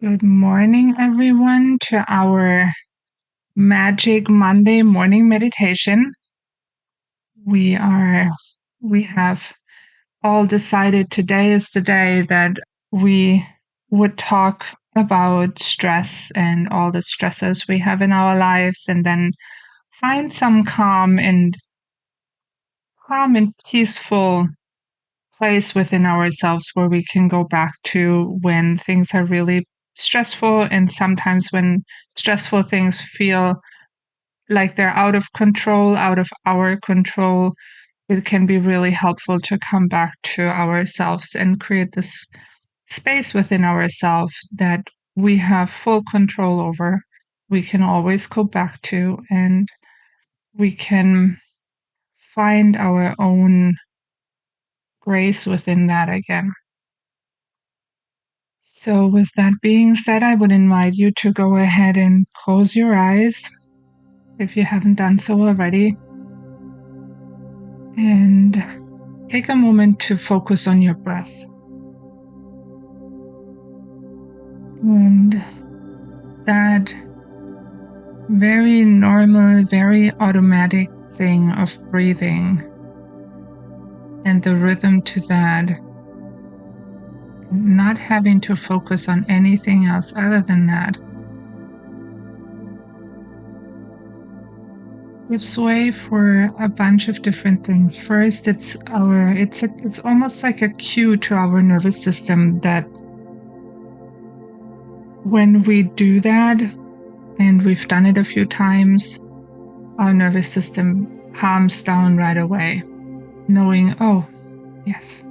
Good morning, everyone, to our Magic Monday morning meditation. We have all decided today is the day that we would talk about stress and all the stressors we have in our lives, and then find some calm and peaceful place within ourselves where we can go back to when things are really stressful, and sometimes when stressful things feel like they're out of control, out of our control, it can be really helpful to come back to ourselves and create this space within ourselves that we have full control over. We can always go back to, and we can find our own grace within that again. So, with that being said, I would invite you to go ahead and close your eyes if you haven't done so already. And take a moment to focus on your breath. And that very normal, very automatic thing of breathing and the rhythm to that, not having to focus on anything else other than that, gives way for a bunch of different things. First, it's almost like a cue to our nervous system that when we do that, and we've done it a few times, our nervous system calms down right away, knowing, oh, yes,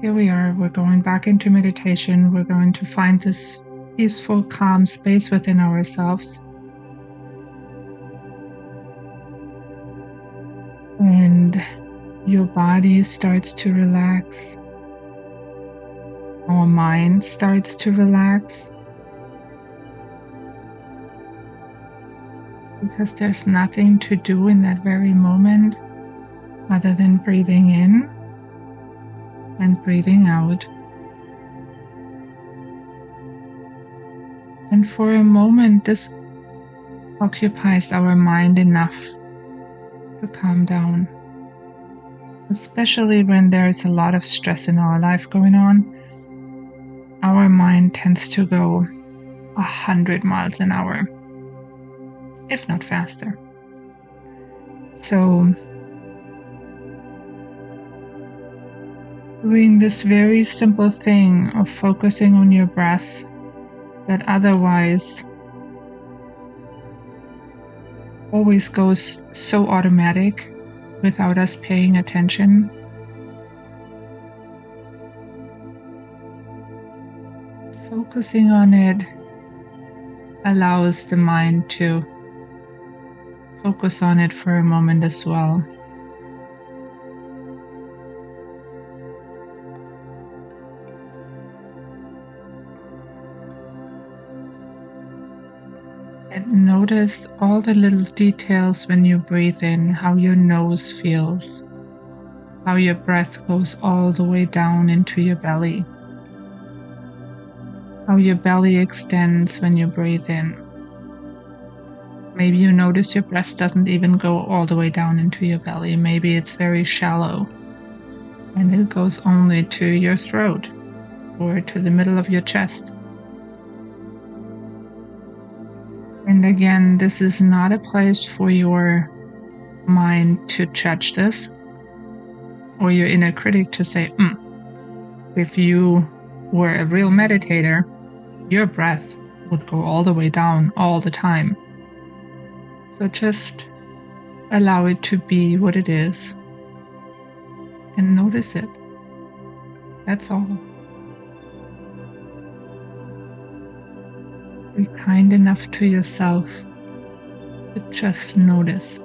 here we are. We're going back into meditation. We're going to find this peaceful, calm space within ourselves. And your body starts to relax. Our mind starts to relax. Because there's nothing to do in that very moment other than breathing in and breathing out. And for a moment, this occupies our mind enough to calm down. Especially when there's a lot of stress in our life going on, our mind tends to go 100 miles an hour, if not faster. So, doing this very simple thing of focusing on your breath that otherwise always goes so automatic without us paying attention. Focusing on it allows the mind to focus on it for a moment as well. And notice all the little details when you breathe in, how your nose feels, how your breath goes all the way down into your belly, how your belly extends when you breathe in. Maybe you notice your breath doesn't even go all the way down into your belly. Maybe it's very shallow and it goes only to your throat or to the middle of your chest. And again, this is not a place for your mind to judge this, or your inner critic to say, if you were a real meditator, your breath would go all the way down all the time. So just allow it to be what it is and notice it. That's all. Be kind enough to yourself to just notice.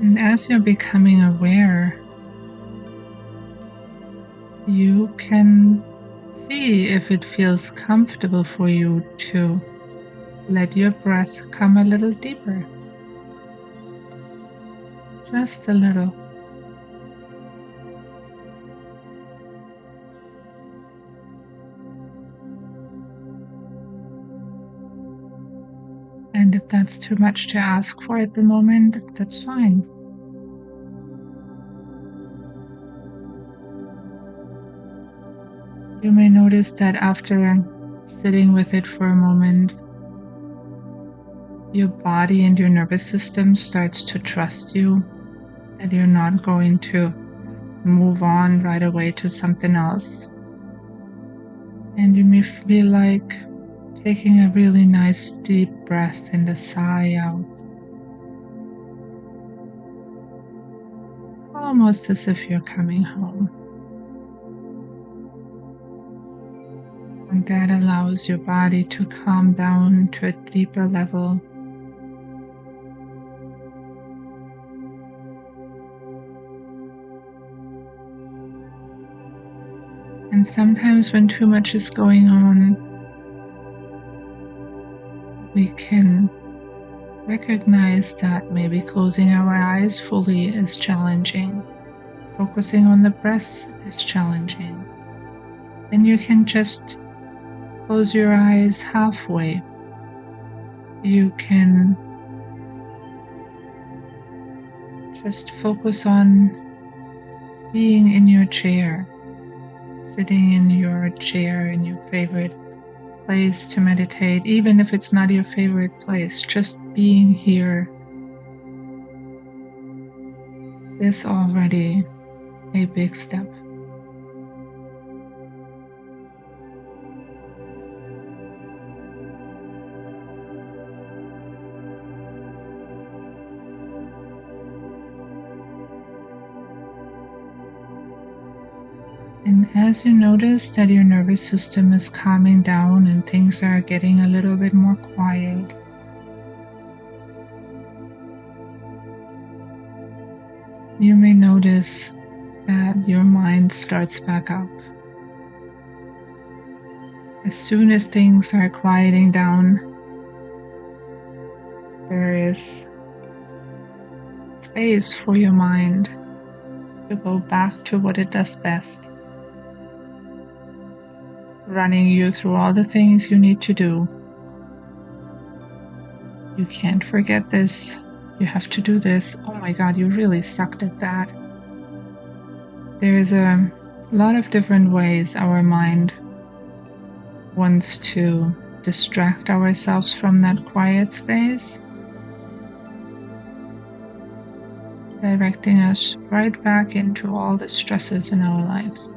And as you're becoming aware, you can see if it feels comfortable for you to let your breath come a little deeper. Just a little. that's too much to ask for at the moment, that's fine. You may notice that after sitting with it for a moment, your body and your nervous system starts to trust you, that you're not going to move on right away to something else. And you may feel like taking a really nice deep breath and a sigh out, almost as if you're coming home. And that allows your body to calm down to a deeper level. And sometimes when too much is going on, we can recognize that maybe closing our eyes fully is challenging. Focusing on the breath is challenging. Then you can just close your eyes halfway. You can just focus on being in your chair, sitting in your chair in your favorite place to meditate, even if it's not your favorite place, just being here is already a big step. And as you notice that your nervous system is calming down and things are getting a little bit more quiet, you may notice that your mind starts back up. As soon as things are quieting down, there is space for your mind to go back to what it does best, running you through all the things you need to do. You can't forget this. You have to do this. Oh my God, you really sucked at that. There's a lot of different ways our mind wants to distract ourselves from that quiet space, directing us right back into all the stresses in our lives.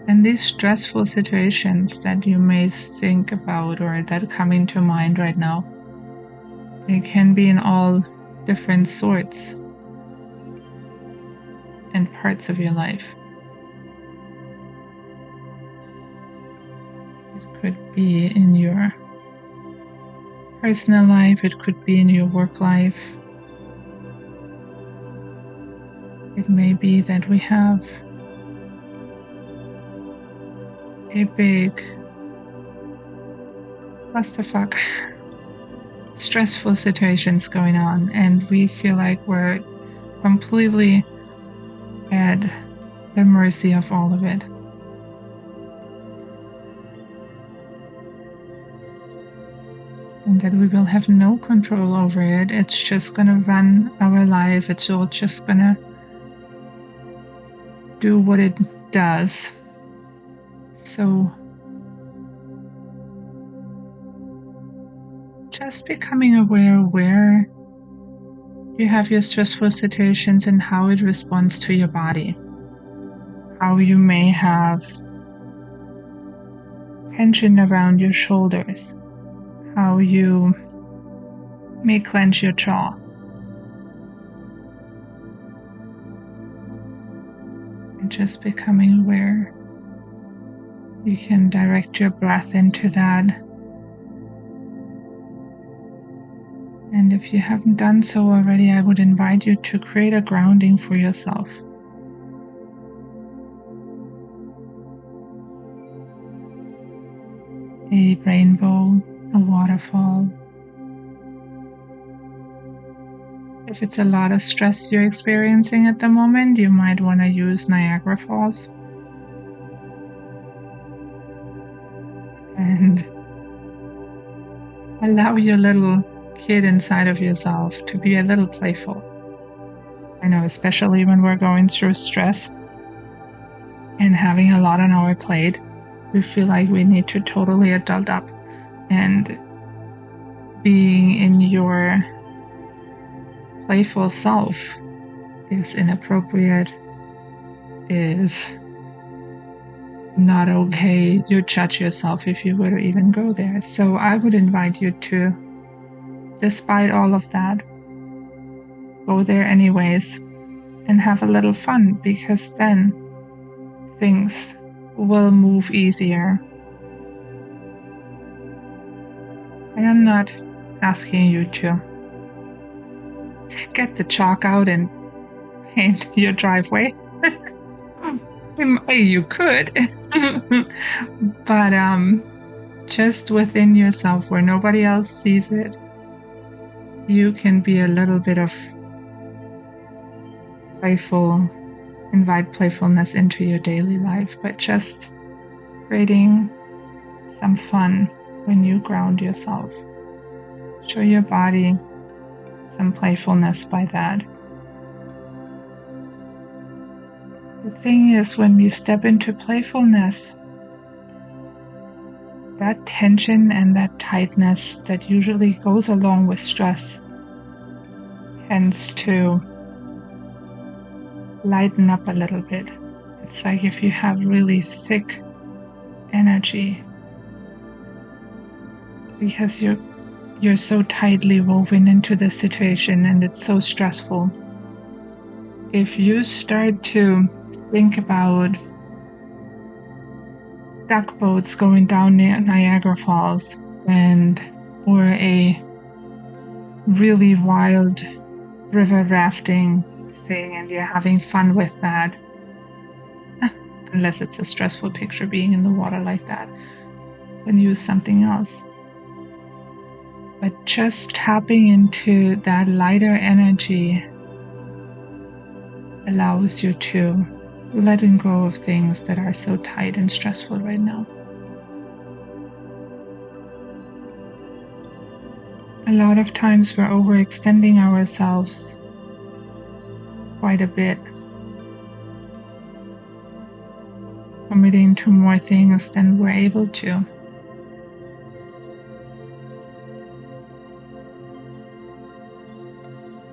And these stressful situations that you may think about or that come into mind right now, they can be in all different sorts and parts of your life. It could be in your personal life, it could be in your work life. It may be that we have a big clusterfuck, stressful situations going on, and we feel like we're completely at the mercy of all of it. And that we will have no control over it. It's just gonna run our life. It's all just gonna do what it does. So just becoming aware where you have your stressful situations and how it responds to your body. How you may have tension around your shoulders. How you may clench your jaw. And just becoming aware, you can direct your breath into that. And if you haven't done so already, I would invite you to create a grounding for yourself. A rainbow, a waterfall. If it's a lot of stress you're experiencing at the moment, you might want to use Niagara Falls. And allow your little kid inside of yourself to be a little playful. I know, especially when we're going through stress and having a lot on our plate, we feel like we need to totally adult up, and being in your playful self is inappropriate, is not okay. You judge yourself if you were to even go there. So I would invite you to, despite all of that, go there anyways and have a little fun, because then things will move easier. And I'm not asking you to get the chalk out and paint your driveway. You could, but just within yourself where nobody else sees it, you can be a little bit of playful, invite playfulness into your daily life, but just creating some fun when you ground yourself. Show your body some playfulness by that. The thing is, when we step into playfulness, that tension and that tightness that usually goes along with stress tends to lighten up a little bit. It's like if you have really thick energy, because you're so tightly woven into the situation and it's so stressful. If you start to think about duck boats going down Niagara Falls or a really wild river rafting thing, and you're having fun with that, unless it's a stressful picture being in the water like that, then use something else. But just tapping into that lighter energy allows you to letting go of things that are so tight and stressful right now. A lot of times we're overextending ourselves quite a bit, committing to more things than we're able to.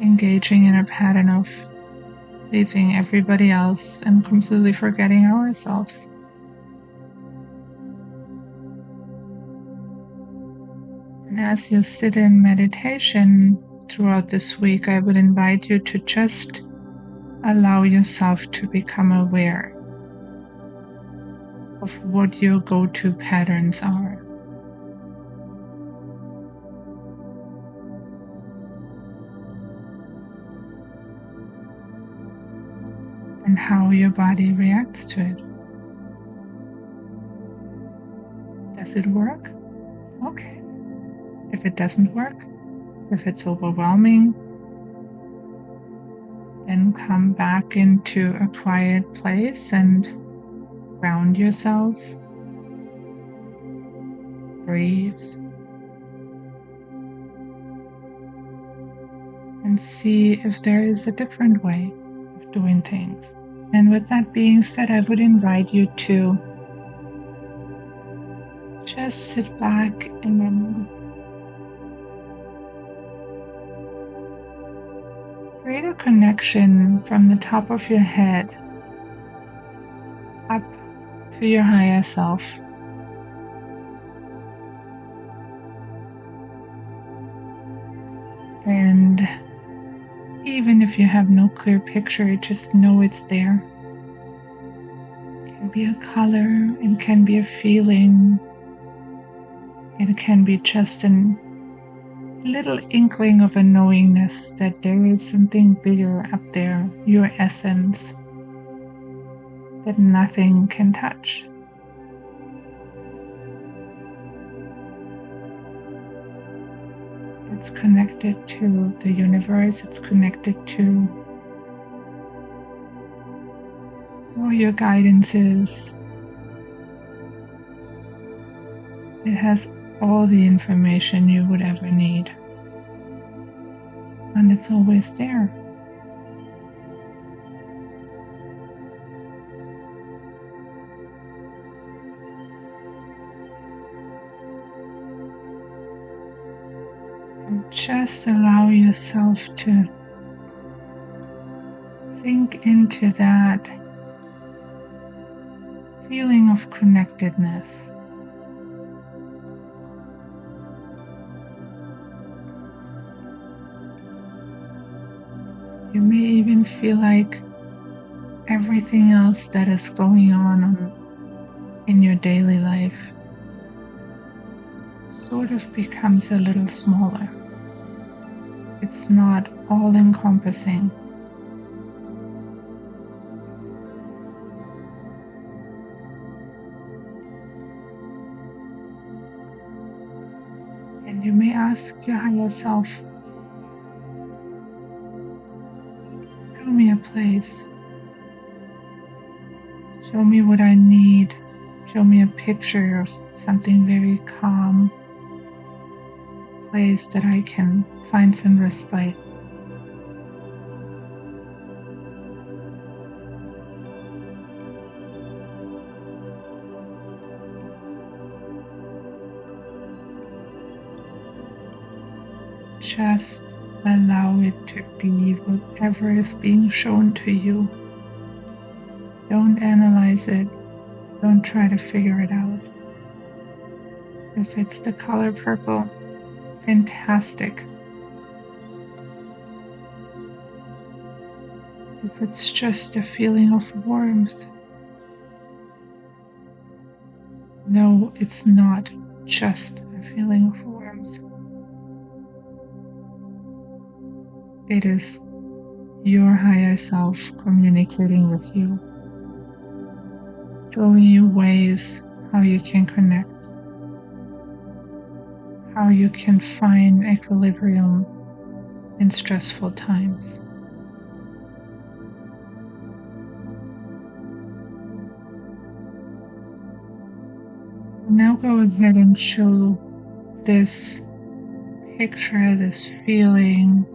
Engaging in a pattern of pleasing everybody else and completely forgetting ourselves. And as you sit in meditation throughout this week, I would invite you to just allow yourself to become aware of what your go-to patterns are. And how your body reacts to it. Does it work? Okay. If it doesn't work, if it's overwhelming, then come back into a quiet place and ground yourself. Breathe. And see if there is a different way of doing things. And with that being said, I would invite you to just sit back and then create a connection from the top of your head up to your higher self. And even if you have no clear picture, just know it's there. It can be a color, it can be a feeling, it can be just a little inkling of a knowingness that there is something bigger up there, your essence, that nothing can touch. It's connected to the universe, it's connected to all your guidances. It has all the information you would ever need. and it's always there. And just allow yourself to sink into that feeling of connectedness. You may even feel like everything else that is going on in your daily life sort of becomes a little smaller. It's not all encompassing. And you may ask your higher self, show me a place. Show me what I need. Show me a picture of something very calm, place that I can find some respite. Just allow it to be whatever is being shown to you. Don't analyze it. Don't try to figure it out. If it's the color purple, fantastic. If it's just a feeling of warmth, no, it's not just a feeling of warmth. It is your higher self communicating with you, showing you ways how you can connect, how you can find equilibrium in stressful times. Now go ahead and show this picture, this feeling,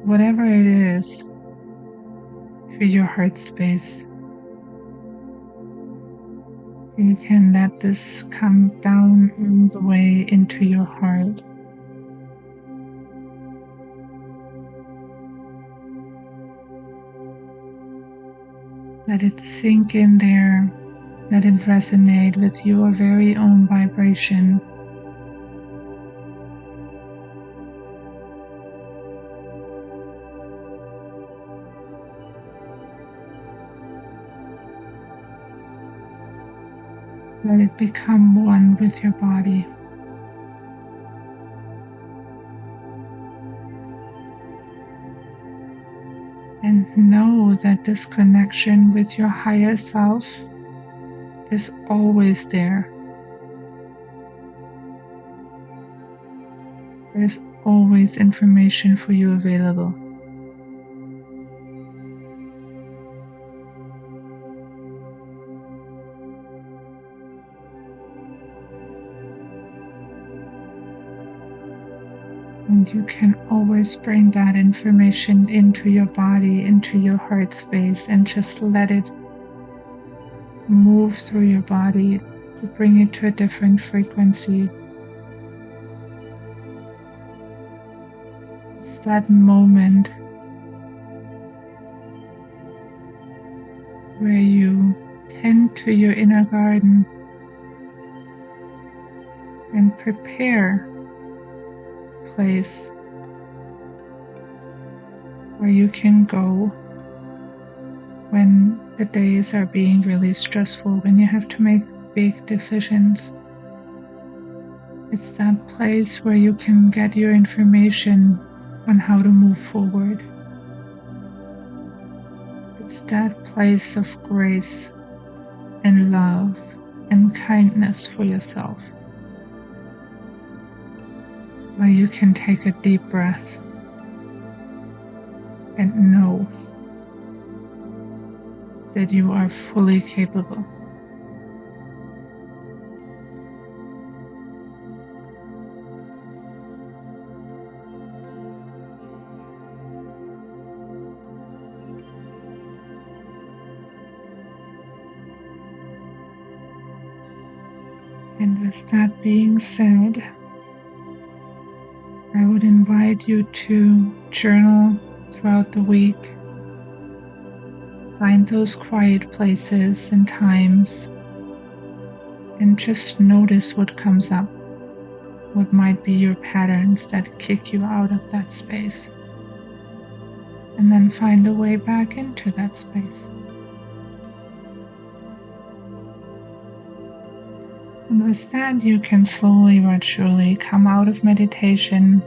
whatever it is, to your heart space. You can let this come down all the way into your heart. Let it sink in there. Let it resonate with your very own vibration. Let it become one with your body. And know that this connection with your higher self is always there. There's always information for you available. And you can always bring that information into your body, into your heart space, and just let it move through your body to bring it to a different frequency. It's that moment where you tend to your inner garden and prepare a place where you can go when the days are being really stressful, when you have to make big decisions. It's that place where you can get your information on how to move forward. It's that place of grace and love and kindness for yourself, where you can take a deep breath and know that you are fully capable. And with that being said, I would invite you to journal throughout the week. Find those quiet places and times and just notice what comes up. What might be your patterns that kick you out of that space? And then find a way back into that space. And with that, you can slowly but surely come out of meditation.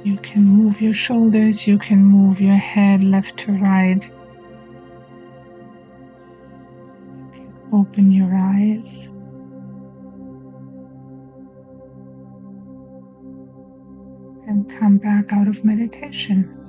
You can move your shoulders, you can move your head left to right. You can open your eyes. And come back out of meditation.